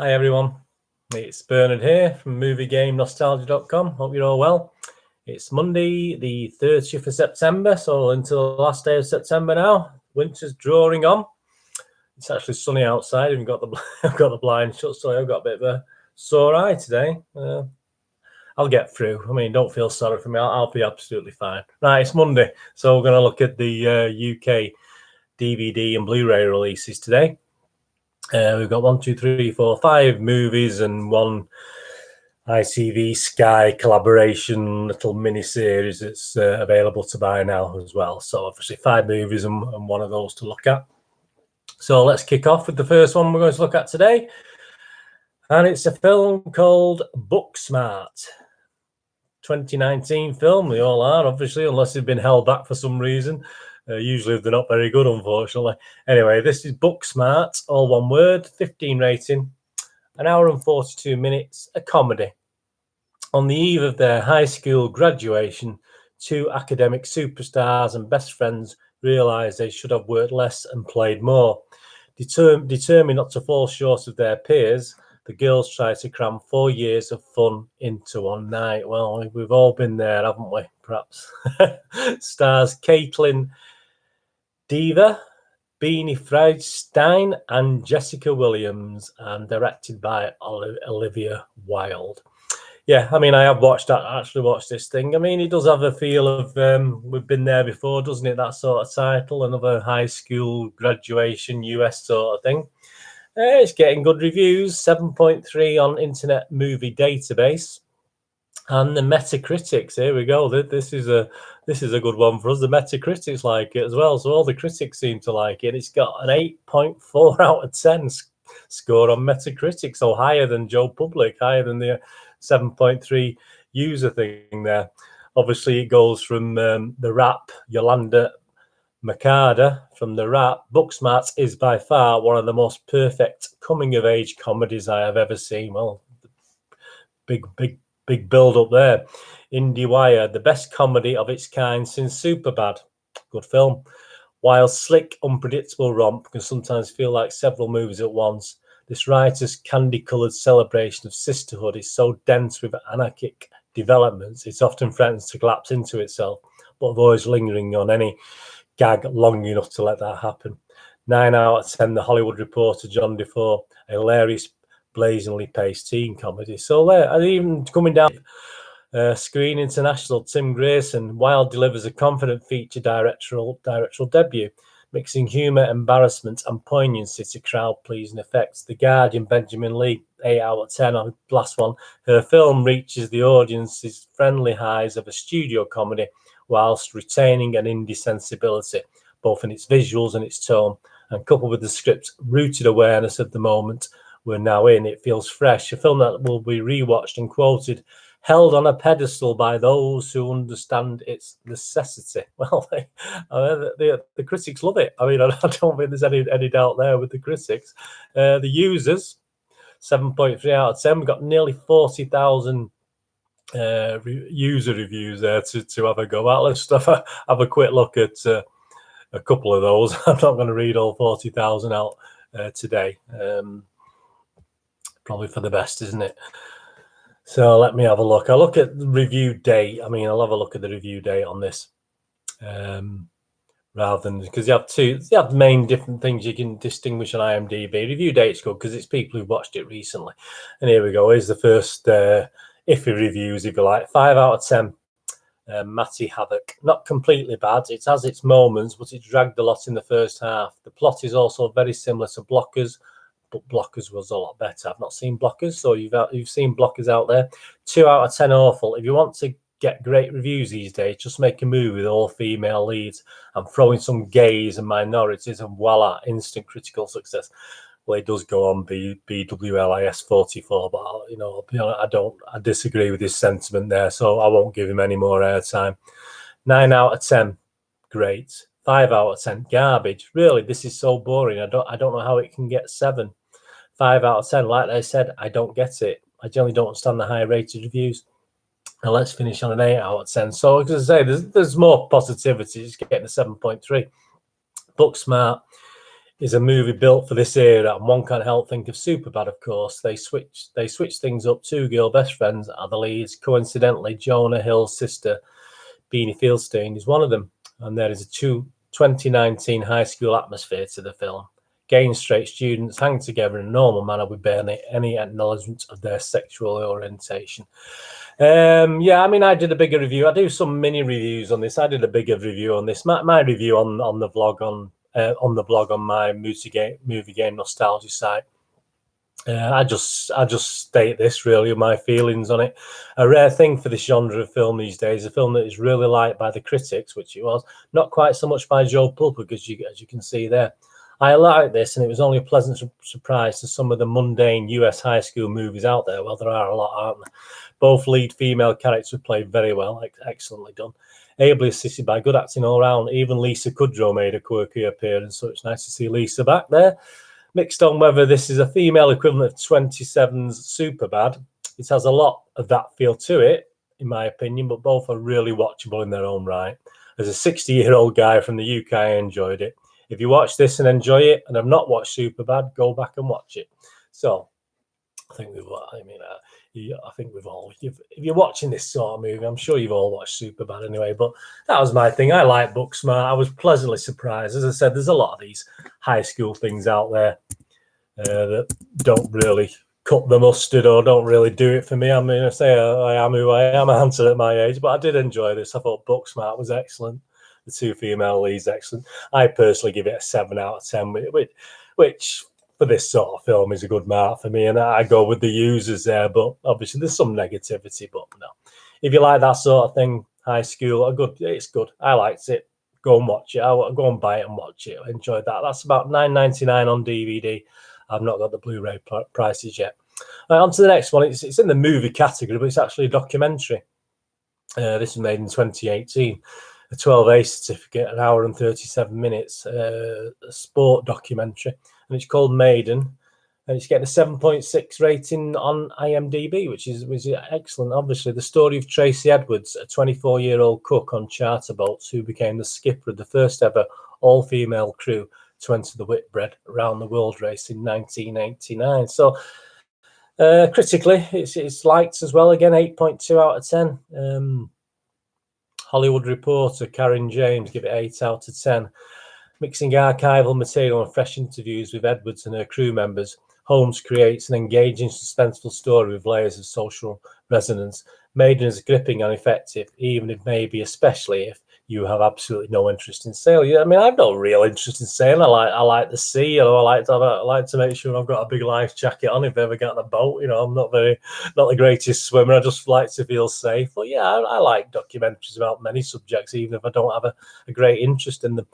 Hi everyone, it's Bernard here from MovieGameNostalgia.com. Hope you're all well. It's Monday, the 30th of September, so into the last day of September now. Winter's drawing on. It's actually sunny outside. I've got the blind shut, so I've got a bit of a sore eye today. I'll get through. I mean, don't feel sorry for me. I'll be absolutely fine. Right, it's Monday, so we're going to look at the UK DVD and Blu-ray releases today. We've got 1, 2, 3, 4, 5 movies and one ITV Sky collaboration little mini series that's available to buy now as well. So obviously 5 movies and one of those to look at. So let's kick off with the first one we're going to look at today. And it's a film called Booksmart. 2019 film. They all are, obviously, unless they've been held back for some reason. Usually they're not very good, unfortunately. Anyway, this is Booksmart, all one word, 15 rating, 1 hour and 42 minutes, a comedy. On the eve of their high school graduation, 2 academic superstars and best friends realise they should have worked less and played more. Determined not to fall short of their peers, the girls try to cram 4 years of fun into one night. Well, we've all been there, haven't we? Perhaps. Stars Kaitlyn, Diva, Beanie Feldstein and Jessica Williams, and directed by Olivia Wilde. Yeah, I mean, I have actually watched this thing. I mean, it does have a feel of we've been there before, doesn't it? That sort of title, another high school graduation US sort of thing. It's getting good reviews, 7.3 on Internet Movie Database. And the Metacritics, here we go. This is a good one for us. The Metacritics like it as well, so all the critics seem to like it. It's got an 8.4 out of 10 score on Metacritic, so higher than Joe Public, higher than the 7.3 user thing there. Obviously, it goes from the rap Yolanda Makada from the rap. Booksmart is by far one of the most perfect coming-of-age comedies I have ever seen. Well, big build up there. IndieWire, the best comedy of its kind since Superbad. Good film. While slick, unpredictable romp can sometimes feel like several movies at once, this writer's candy-coloured celebration of sisterhood is so dense with anarchic developments, it often threatens to collapse into itself, but avoids lingering on any gag long enough to let that happen. 9 out of 10, The Hollywood Reporter, John DeFore, a hilarious, blazingly paced teen comedy. So there, and even coming down Screen International, Tim Grayson, Wilde delivers a confident feature directorial debut, mixing humour, embarrassment and poignancy to crowd-pleasing effects. The Guardian, Benjamin Lee, 8 out of 10 on the last one. Her film reaches the audience's friendly highs of a studio comedy whilst retaining an indie sensibility, both in its visuals and its tone, and coupled with the script's rooted awareness of the moment we're now in, it feels fresh. A film that will be rewatched and quoted, held on a pedestal by those who understand its necessity. Well, the critics love it. I mean, I don't think there's any doubt there with the critics. The users, 7.3 out of 10. We've got nearly 40,000 user reviews there to have a go at. Let's have a quick look at a couple of those. I'm not going to read all 40,000 out today. Probably for the best, isn't it? So let me have a look. I'll look at the review date. I mean, I'll have a look at the review date on this, rather than, because you have main different things you can distinguish on IMDb. Review date's good because it's people who've watched it recently. And here we go. Here's the first iffy reviews, if you like. 5 out of 10. Matty Havoc. Not completely bad. It has its moments, but it dragged a lot in the first half. The plot is also very similar to Blockers, but Blockers was a lot better. I've not seen Blockers, so you've seen Blockers out there. 2 out of 10 awful. If you want to get great reviews these days, just make a movie with all female leads and throw in some gays and minorities, and voila, instant critical success. Well, it does go on BWLIS 44, but I disagree with his sentiment there, so I won't give him any more airtime. 9 out of 10, great. 5 out of 10, garbage. Really, this is so boring. I don't know how it can get 7. 5 out of 10, like I said, I don't get it. I generally don't understand the high rated reviews. And let's finish on an 8 out of 10. So, as I say, there's more positivity. Just getting a 7.3. Booksmart is a movie built for this era, and one can't help think of Superbad, of course. They switch things up. Two girl best friends are the leads. Coincidentally, Jonah Hill's sister, Beanie Feldstein, is one of them. And there is a 2019 high school atmosphere to the film. Gay straight students hang together in a normal manner with barely any acknowledgement of their sexual orientation. Yeah, I mean, I did a bigger review. I do some mini reviews on this. I did a bigger review on this. My review on the vlog on the blog on my movie game nostalgia site. I just state this really, my feelings on it. A rare thing for this genre of film these days, a film that is really liked by the critics, which it was, not quite so much by Joe Pulper, because as you can see there. I like this, and it was only a pleasant surprise to some of the mundane US high school movies out there. Well, there are a lot, aren't there? Both lead female characters played very well, excellently done. Ably assisted by good acting all round. Even Lisa Kudrow made a quirky appearance, so it's nice to see Lisa back there. Mixed on whether this is a female equivalent of 27's Superbad. It has a lot of that feel to it, in my opinion, but both are really watchable in their own right. As a 60-year-old guy from the UK, I enjoyed it. If you watch this and enjoy it, and have not watched Superbad, go back and watch it. So, I think we've all, if you're watching this sort of movie, I'm sure you've all watched Superbad anyway, but that was my thing. I like Booksmart. I was pleasantly surprised. As I said, there's a lot of these high school things out there that don't really cut the mustard or don't really do it for me. I mean, I say I am who I am, I answered at my age, but I did enjoy this. I thought Booksmart was excellent. The two female leads, excellent. I personally give it a 7 out of 10, which for this sort of film is a good mark for me, and I go with the users there, but obviously there's some negativity, but no. If you like that sort of thing, high school, it's good. I liked it. Go and watch it. I'll go and buy it and watch it. I enjoyed that. That's about $9.99 on DVD. I've not got the Blu-ray prices yet. On to the next one. It's in the movie category, but it's actually a documentary. This was made in 2018. A 12A certificate, an hour and 37 minutes, a sport documentary, and it's called Maiden, and it's getting a 7.6 rating on IMDb, which is excellent. Obviously, the story of Tracy Edwards, a 24-year-old cook on charter boats who became the skipper of the first ever all-female crew to enter the Whitbread around the world race in 1989. So, critically, it's liked as well. Again, 8.2 out of 10. Hollywood Reporter Karen James give it 8 out of 10. Mixing archival material and fresh interviews with Edwards and her crew members, Holmes creates an engaging, suspenseful story with layers of social resonance. Maiden is gripping and effective, even if maybe especially if you have absolutely no interest in sailing. I mean, I've no real interest in sailing. I like the sea. You know, I like to make sure I've got a big life jacket on if I ever get on a boat. You know, I'm not the greatest swimmer. I just like to feel safe. But yeah, I like documentaries about many subjects, even if I don't have a great interest in them.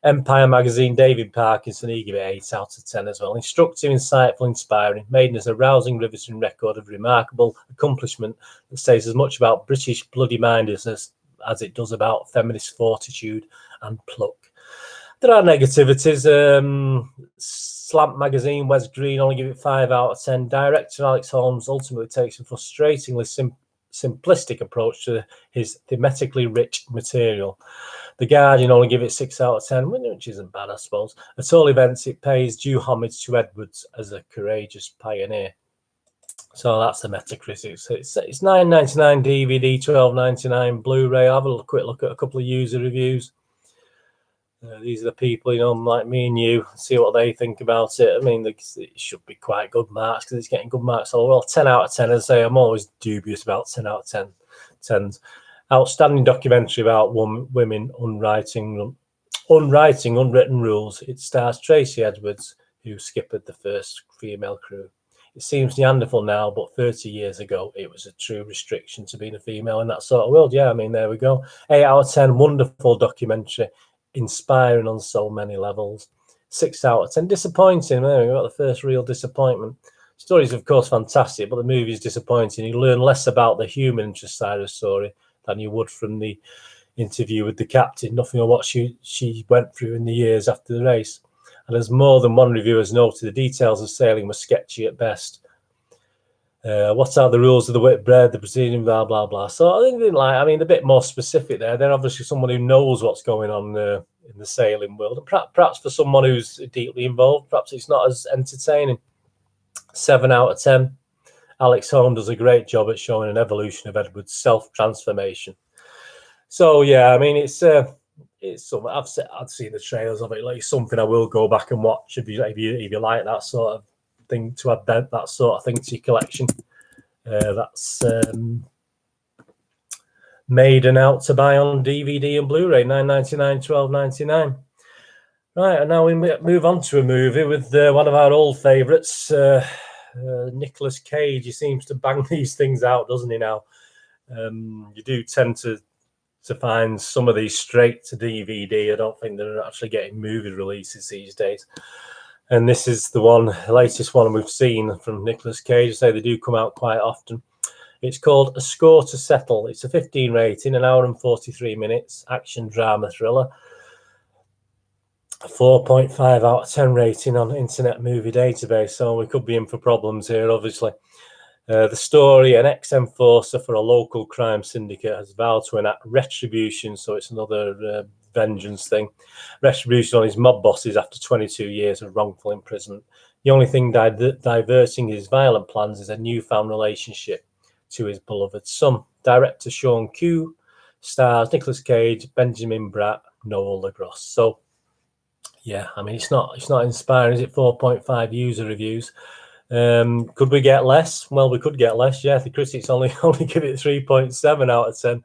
Empire magazine, David Parkinson, he gave it 8 out of 10 as well. Instructive, insightful, inspiring. Maiden is a rousing, riveting record of remarkable accomplishment that says as much about British bloody mindedness as it does about feminist fortitude and pluck. There are negativities. Slant magazine, Wes Green only give it 5 out of 10. Director Alex Holmes ultimately takes a frustratingly simplistic approach to his thematically rich material. The Guardian only give it 6 out of 10, which isn't bad, I suppose. At all events, it pays due homage to Edwards as a courageous pioneer. So that's the Metacritic. It's $9.99 DVD, $12.99 Blu-ray. I'll have a quick look at a couple of user reviews. These are the people, you know, like me and you, see what they think about it. I mean, it should be quite good marks because it's getting good marks. So, well, 10 out of 10, as I say, I'm always dubious about 10 out of 10s. Outstanding documentary about women unwriting unwritten rules. It stars Tracy Edwards, who skippered the first female crew. It seems Neanderthal now, but 30 years ago, it was a true restriction to being a female in that sort of world. Yeah, I mean, there we go. 8 out of 10, wonderful documentary, inspiring on so many levels. 6 out of 10, disappointing. There we got the first real disappointment. Story's, of course, fantastic, but the movie is disappointing. You learn less about the human interest side of the story than you would from the interview with the captain. Nothing on what she went through in the years after the race. And as more than one reviewer has noted, the details of sailing were sketchy at best. What are the rules of the Whitbread, the Brazilian, blah, blah, blah. So I didn't like, I mean, a bit more specific there. They're obviously someone who knows what's going on in the sailing world. And perhaps for someone who's deeply involved, perhaps it's not as entertaining. 7 out of 10. Alex Holm does a great job at showing an evolution of Edward's self-transformation. So yeah, I mean, it's something I've seen the trailers of it. Like something I will go back and watch if you like that sort of thing, to add that sort of thing to your collection. That's Maiden out to buy on DVD and Blu-ray, $9.99, $12.99. Right, and now we move on to a movie with one of our old favourites, Nicolas Cage. He seems to bang these things out, doesn't he? Now, you do tend to find some of these straight to DVD. I don't think they're actually getting movie releases these days. And this is the latest one we've seen from Nicolas Cage. They do come out quite often. It's called A Score to Settle. It's a 15 rating, 1 hour and 43 minutes, action drama thriller. A 4.5 out of 10 rating on Internet Movie Database. So we could be in for problems here, obviously. The story: an ex-enforcer for a local crime syndicate has vowed to enact retribution. So it's another vengeance thing. Retribution on his mob bosses after 22 years of wrongful imprisonment. The only thing diverting his violent plans is a newfound relationship to his beloved son. Director Sean Q stars Nicolas Cage, Benjamin Bratt, Noel LaGrosse. So yeah, I mean, it's not inspiring, is it? 4.5 user reviews. Could we get less? Well, we could get less. Yeah, the critics only give it 3.7 out of 10.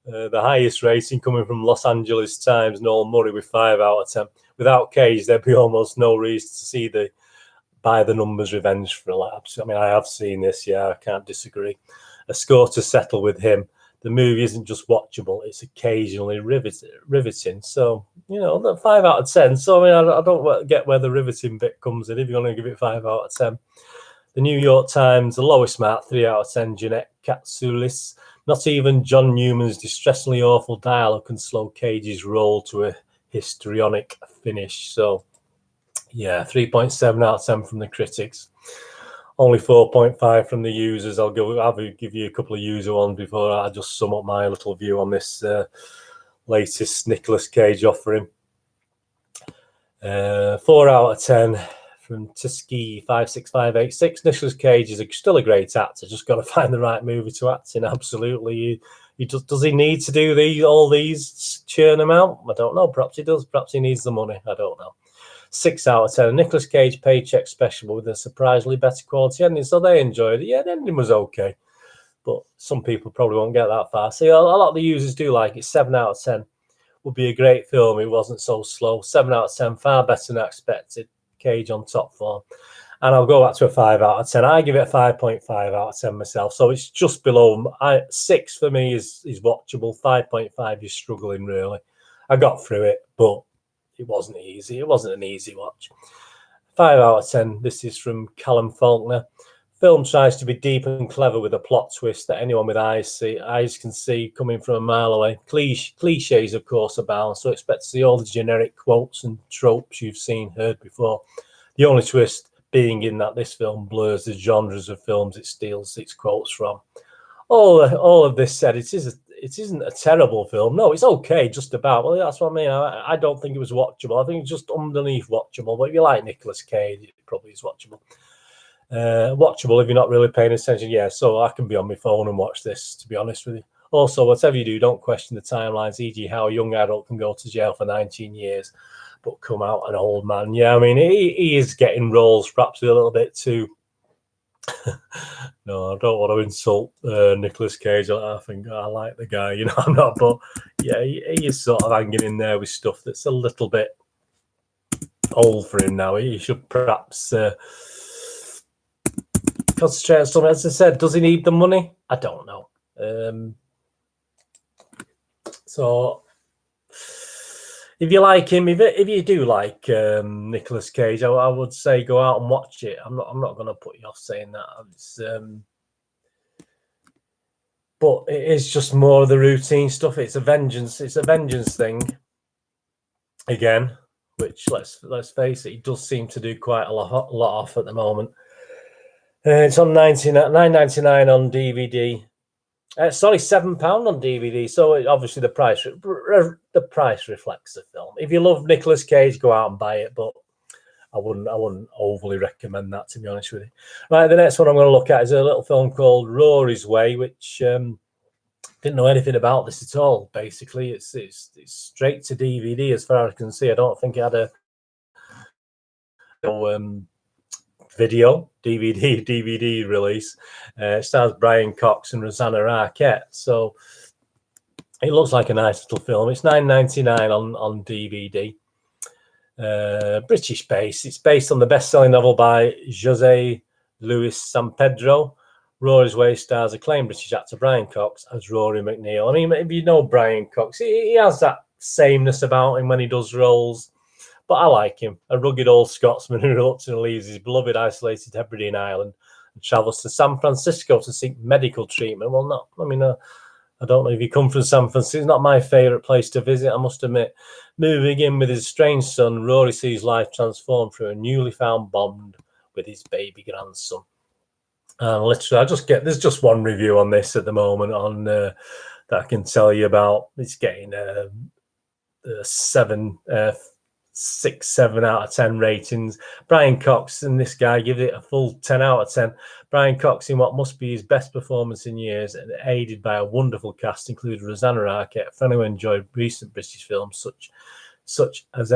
The highest rating coming from Los Angeles Times, Noel Murray, with 5 out of 10. Without Cage, there'd be almost no reason to see the by the numbers revenge thriller. I mean, I have seen this. Yeah, I can't disagree. A Score to Settle with him. The movie isn't just watchable; it's occasionally riveting. So, you know, the 5 out of 10. So, I mean, I don't get where the riveting bit comes in if you're going to give it 5 out of 10. The New York Times, the lowest mark, 3 out of 10, Jeanette Katsoulis. Not even John Newman's distressingly awful dialogue can slow Cage's role to a histrionic finish. So, yeah, 3.7 out of 10 from the critics. Only 4.5 from the users. I'll give you a couple of user ones before I just sum up my little view on this latest Nicolas Cage offering. 4 out of 10 from Tiski 56586. Nicolas Cage is still a great actor. Just got to find the right movie to act in. Absolutely. Does he need to do all these, churn them out? I don't know. Perhaps he does. Perhaps he needs the money. I don't know. 6 out of 10. Nicolas Cage paycheck special with a surprisingly better quality ending. So they enjoyed it. Yeah, the ending was okay. But some people probably won't get that far. See, a lot of the users do like it. 7 out of 10. Would be a great film. It wasn't so slow. 7 out of 10. Far better than I expected. Cage on top form. And I'll go back to a 5 out of 10. I give it a 5.5 out of 10 myself. So it's just below. 6 for me is watchable. 5.5 is struggling, really. I got through it, but it wasn't easy. It wasn't an easy watch. 5 out of 10. This is from Callum Faulkner. Film tries to be deep and clever with a plot twist that anyone with eyes can see coming from a mile away. Cliches, of course, abound, so expect to see all the generic quotes and tropes you've heard before. The only twist being in that this film blurs the genres of films it steals its quotes from. All of this said, it isn't a terrible film. No, it's okay, just about. Well, that's what I mean. I don't think it was watchable. I think it's just underneath watchable. But if you like Nicolas Cage, it probably is watchable. Watchable if you're not really paying attention. Yeah, so I can be on my phone and watch this, to be honest with you. Also, whatever you do, don't question the timelines, e.g. how a young adult can go to jail for 19 years but come out an old man. Yeah, I mean, he is getting roles perhaps a little bit too... No, I don't want to insult Nicolas Cage. I think I like the guy, you know, I'm not, but yeah, he is sort of hanging in there with stuff that's a little bit old for him now. He should perhaps concentrate on something. As I said, does he need the money? I don't know. So if you like him, if you do like Nicolas Cage, I would say go out and watch it. I'm not going to put you off saying that. But it is just more of the routine stuff. It's a vengeance thing again, which let's face it, it does seem to do quite a lot off at the moment. It's on $9.99 on DVD Sorry, £7 on DVD. So obviously the price reflects the film. If you love Nicolas Cage, go out and buy it. But I wouldn't overly recommend that, to be honest with you. Right, the next one I'm going to look at is a little film called Rory's Way, which didn't know anything about this at all. Basically, it's straight to DVD as far as I can see. I don't think it had a video DVD release. It stars Brian Cox and Rosanna Arquette, so it looks like a nice little film. It's £9.99 on DVD. British base. It's based on the best-selling novel by Jose Luis San Pedro. Rory's Way stars acclaimed British actor Brian Cox as Rory McNeil. I mean, if you know Brian Cox, he has that sameness about him when he does roles. But I like him, a rugged old Scotsman who reluctantly leaves his beloved isolated Hebridean island and travels to San Francisco to seek medical treatment. Well, I don't know if you come from San Francisco. It's not my favourite place to visit, I must admit. Moving in with his strange son, Rory sees life transformed through a newly found bond with his baby grandson. And literally, there's just one review on this at the moment on that I can tell you about. It's getting 7 out of 10 ratings. Brian Cox and this guy give it a full 10 out of 10. Brian Cox in what must be his best performance in years, and aided by a wonderful cast, including Rosanna Arquette, for anyone who enjoyed recent British films such as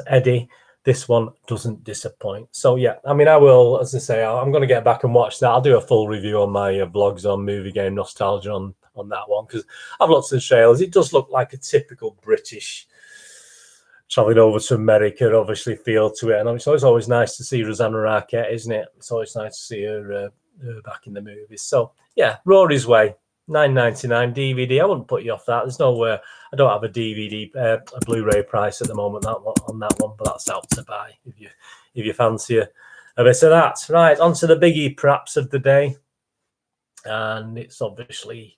Eddie. This one doesn't disappoint. So yeah, I mean, I will, as I say, I'm going to get back and watch that. I'll do a full review on my vlogs on Movie Game Nostalgia on that one, because I've looked at the trailers. It does look like a typical British traveling over to America, obviously, feel to it. And it's always nice to see Rosanna Arquette, isn't it? It's always nice to see her back in the movies. So yeah, Rory's Way, £9.99 DVD. I wouldn't put you off that. There's nowhere. I don't have a DVD, a Blu-ray price at the moment on that one, but that's out to buy if you fancy a bit of that. Right, on to the biggie perhaps of the day, and it's obviously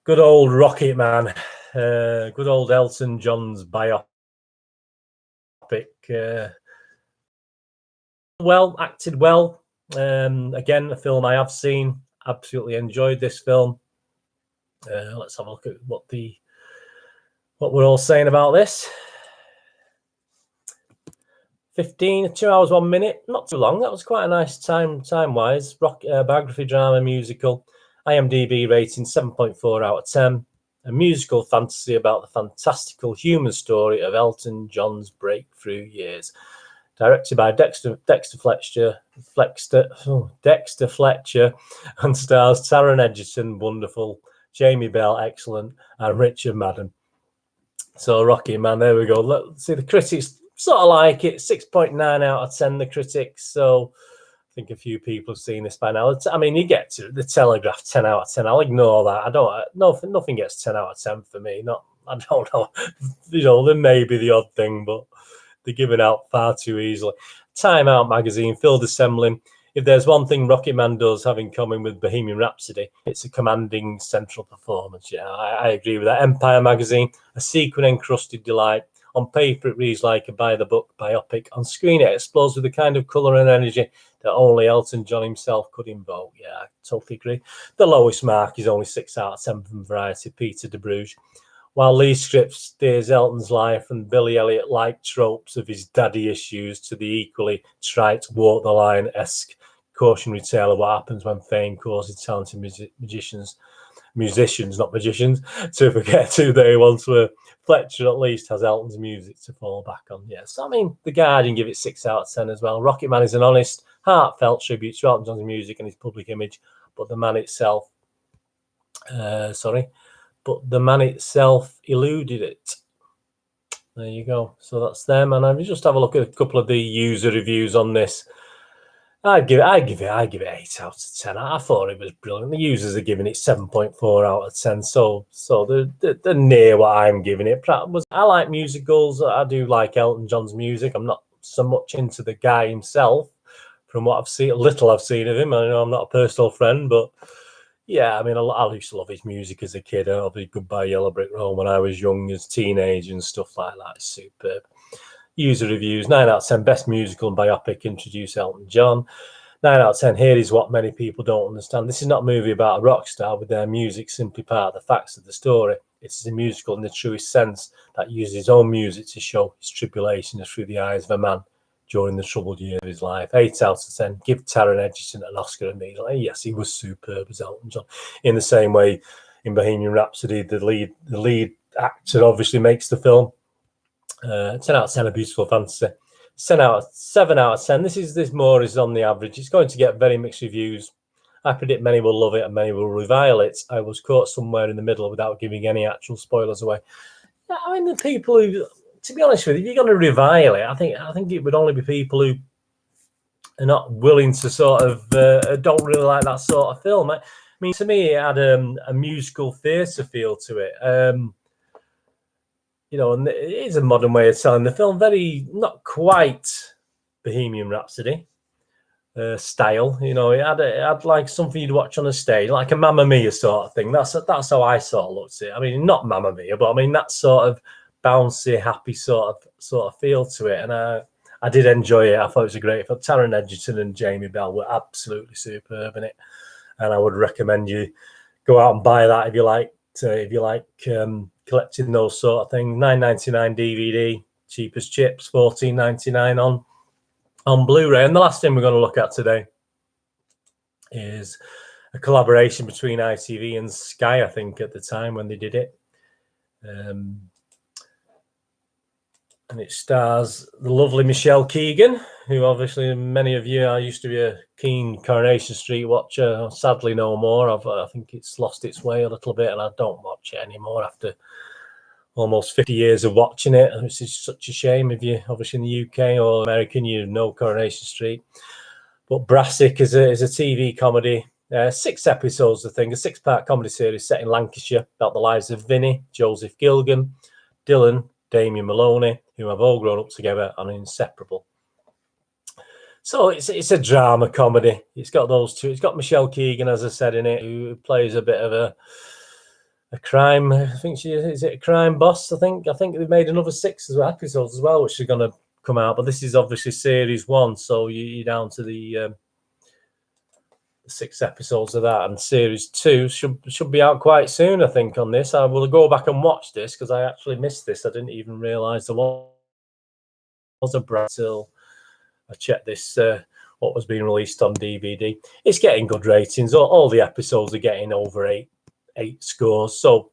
good old Rocketman, good old Elton John's biopic. Acted well. Again, a film I have seen. Absolutely enjoyed this film. Let's have a look at what we're all saying about this. 2 hours 1 minute, not too long. That was quite a nice time-wise. Biography, drama, musical. IMDb rating 7.4 out of 10. A musical fantasy about the fantastical human story of Elton John's breakthrough years. Directed by Dexter Fletcher, and stars Taron Egerton, wonderful, Jamie Bell, excellent, and Richard Madden. So Rocketman, there we go. Let's see, the critics sort of like it. 6.9 out of 10, the critics. So I think a few people have seen this by now. I mean, you get to the Telegraph, 10 out of 10. I'll ignore that. Nothing gets 10 out of 10 for me. I don't know. There may be the odd thing, but they're given out far too easily. Time Out magazine, Phil Dissemblin. If there's one thing Rocketman does have in common with Bohemian Rhapsody, it's a commanding central performance. Yeah, I agree with that. Empire magazine, a sequin-encrusted delight. On paper, it reads like a by-the-book biopic. On screen, it explodes with the kind of colour and energy that only Elton John himself could invoke. Yeah, I totally agree. The lowest mark is only 6 out of 10 from Variety, Peter de Bruges. While Lee's script steers Elton's life and Billy Elliot-like tropes of his daddy issues to the equally trite, walk the line-esque cautionary tale of what happens when fame causes talented musicians, not magicians, to forget who they once were. Fletcher at least has Elton's music to fall back on. Yes, I mean, The Guardian give it 6 out of 10 as well. Rocketman is an honest, heartfelt tribute to Elton John's music and his public image, but the man itself eluded it. There you go. So that's them. And I'll just have a look at a couple of the user reviews on this. I give it 8 out of 10. I thought it was brilliant. The users are giving it 7.4 out of 10. So they're near what I'm giving it. I like musicals. I do like Elton John's music. I'm not so much into the guy himself. From what I've seen, little I've seen of him. I know I'm not a personal friend, but yeah, I mean, I used to love his music as a kid. I loved Goodbye Yellow Brick Road when I was young, as teenage and stuff like that. It's superb. User reviews, 9 out of 10. Best musical and biopic, introduce Elton John. 9 out of 10. Here is what many people don't understand. This is not a movie about a rock star with their music simply part of the facts of the story. It's a musical in the truest sense that uses his own music to show his tribulations through the eyes of a man during the troubled year of his life. 8 out of 10. Give Taron Egerton an Oscar immediately. Yes, he was superb as Elton John. In the same way, in Bohemian Rhapsody, the lead actor obviously makes the film. 10 out of 10, a beautiful fantasy. 7 out of 10. This more is on the average. It's going to get very mixed reviews. I predict many will love it and many will revile it. I was caught somewhere in the middle without giving any actual spoilers away. I mean, the people who, to be honest with you, if you're going to revile it, I think it would only be people who are not willing to sort of don't really like that sort of film. I mean, to me, it had a musical theatre feel to it. You know, and it is a modern way of telling the film, very not quite Bohemian Rhapsody style. You know, it had like something you'd watch on a stage, like a Mamma Mia sort of thing. That's how I sort of looked at it. I mean, not Mamma Mia, but I mean that sort of bouncy, happy sort of feel to it. And I did enjoy it. I thought it was a great film. Taron Egerton and Jamie Bell were absolutely superb in it, and I would recommend you go out and buy that if you like. Collecting those sort of things. $9.99 DVD, cheap as chips. $14.99 on Blu-ray. And the last thing we're going to look at today is a collaboration between ITV and Sky, I think, at the time when they did it. And it stars the lovely Michelle Keegan, who obviously many of you, I used to be a keen Coronation Street watcher. Sadly, no more. I think it's lost its way a little bit, and I don't watch it anymore after almost 50 years of watching it. Which is such a shame. If you're obviously in the UK or American, you know Coronation Street. But Brassic is a TV comedy. 6 episodes, I think, a 6-part comedy series set in Lancashire about the lives of Vinnie, Joseph Gilgun, Dylan, Damien Molony, who have all grown up together and are inseparable. So it's a drama comedy. It's got those two. It's got Michelle Keegan, as I said, in it, who plays a bit of a crime. I think is it a crime boss? I think they've made another 6 episodes as well, which are going to come out. But this is obviously series 1, so you're down to the 6 episodes of that, and series 2 should be out quite soon, I think, on this. I will go back and watch this because I actually missed this. I didn't even realise there was a Brazil. I checked this, what was being released on DVD. It's getting good ratings. All the episodes are getting over 8 scores, so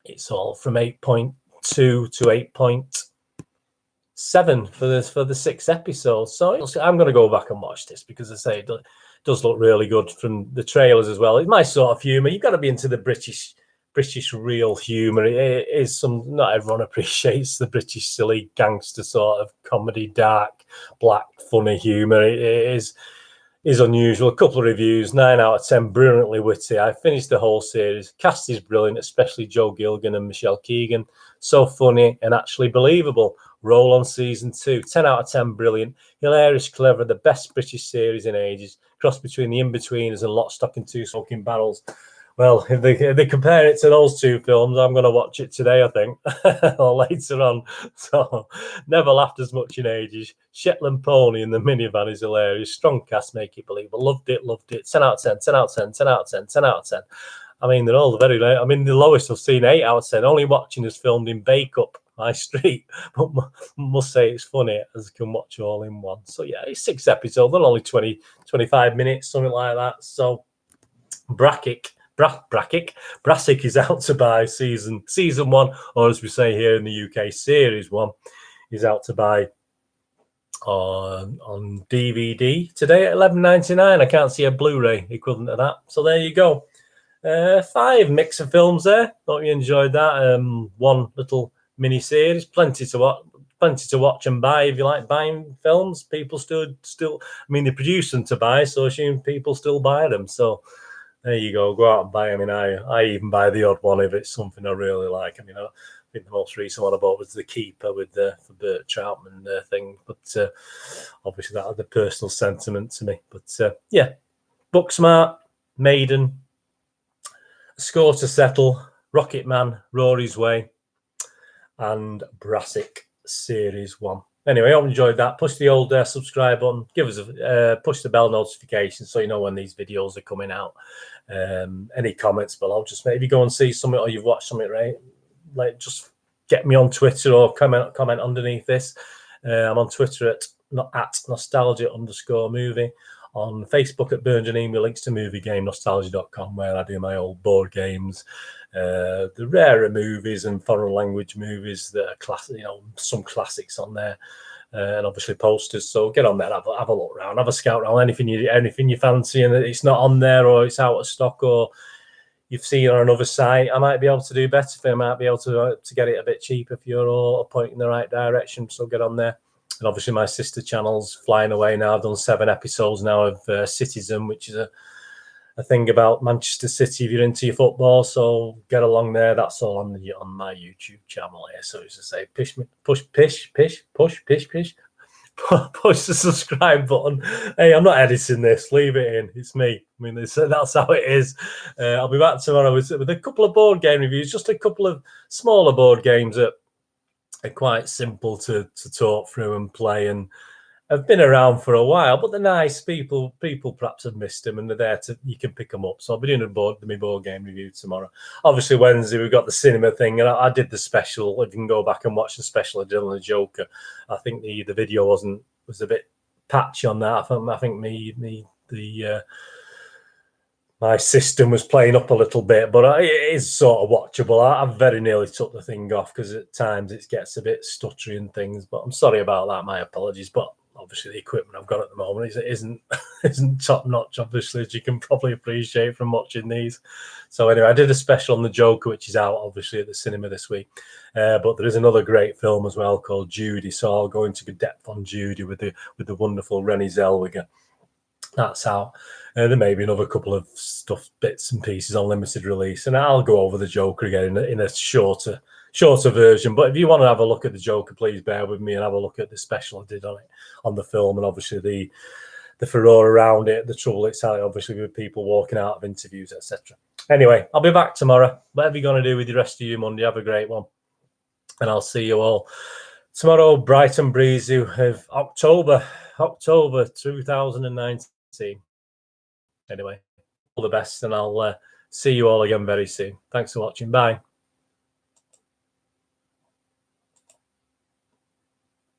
it's all from 8.2 to 8.7 for the 6 episodes. So I'm going to go back and watch this because I say it does look really good from the trailers as well. It's my sort of humour. You've got to be into the British real humour. It is not everyone appreciates the British silly gangster sort of comedy, dark, black, funny humour. It is unusual. A couple of reviews, 9 out of 10, brilliantly witty. I finished the whole series. Cast is brilliant, especially Joe Gilgun and Michelle Keegan. So funny and actually believable. Roll on season 2. 10 out of 10, brilliant. Hilarious, clever, the best British series in ages. Cross between the In-Betweeners and Lock, Stock and Two Smoking Barrels. Well, if they compare it to those 2 films, I'm going to watch it today, I think, or later on. So, never laughed as much in ages. Shetland Pony in the minivan is hilarious. Strong cast, make it believable. Loved it. 10 out of 10, 10 out of 10, 10 out of 10, 10 out of 10. I mean, they're all very late. I mean, the lowest I've seen, 8 out of 10. Only watching is filmed in Bake Up, my street. But must say it's funny as I can watch all in one. So, yeah, it's 6 episodes. They're only 20, 25 minutes, something like that. So, Brassic is out to buy season 1, or as we say here in the UK, series 1 is out to buy on DVD today at $11.99. I can't see a Blu-ray equivalent of that. So there you go. 5 mix of films there. Hope you enjoyed that. One little mini series, plenty to watch and buy if you like buying films. People still, I mean, they produce them to buy, so I assume people still buy them. So there you go. Go out and buy. I mean, I even buy the odd one if it's something I really like. I mean, I think the most recent one I bought was The Keeper with for Birch thing. But obviously that had the personal sentiment to me. But yeah, Booksmart, Maiden, Score to Settle, Rocketman, Rory's Way, and Brassic Series 1. Anyway, I hope you enjoyed that. Push the old subscribe button. Give us push the bell notification so you know when these videos are coming out. Any comments below? Just maybe go and see something, or you've watched something, right? Like, just get me on Twitter or comment underneath this. I'm on Twitter at nostalgia_movie. On Facebook at Burns and Email, links to moviegamenostalgia.com, where I do my old board games, the rarer movies and foreign language movies that are classic, you know, some classics on there, and obviously posters. So get on there, have a look around, have a scout around, anything you fancy, and it's not on there or it's out of stock or you've seen on another site, I might be able to do better for you. I might be able to get it a bit cheaper if you're all pointing in the right direction. So get on there. And obviously my sister channel's flying away now. I've done 7 episodes now of Citizen, which is a thing about Manchester City if you're into your football. So get along there. That's all on my YouTube channel here. So it's to say, push the subscribe button. Hey, I'm not editing this. Leave it in. It's me. I mean, that's how it is. I'll be back tomorrow with a couple of board game reviews, just a couple of smaller board games that are quite simple to talk through and play, and have been around for a while, but they're nice. People perhaps have missed them, and they're there you can pick them up. So I'll be doing my board game review tomorrow. Obviously Wednesday we've got the cinema thing, and I did the special. If you can go back and watch the special of Dylan the Joker, I think the video was a bit patchy on that. I think my system was playing up a little bit, but it is sort of watchable. I very nearly took the thing off because at times it gets a bit stuttery and things. But I'm sorry about that. My apologies. But obviously the equipment I've got at the moment isn't top notch, obviously, as you can probably appreciate from watching these. So anyway, I did a special on the Joker, which is out obviously at the cinema this week. But there is another great film as well called Judy. So I'll go into depth on Judy with the wonderful Renée Zellweger. That's out. There may be another couple of bits and pieces on limited release, and I'll go over the Joker again in a shorter version. But if you want to have a look at the Joker, please bear with me and have a look at the special I did on the film, and obviously the furore around it, the trouble it's had, obviously, with people walking out of interviews, etc. Anyway, I'll be back tomorrow. Whatever you're going to do with the rest of your Monday, have a great one, and I'll see you all tomorrow, bright and breezy of October 2019. Anyway, all the best, and I'll see you all again very soon. Thanks for watching. Bye.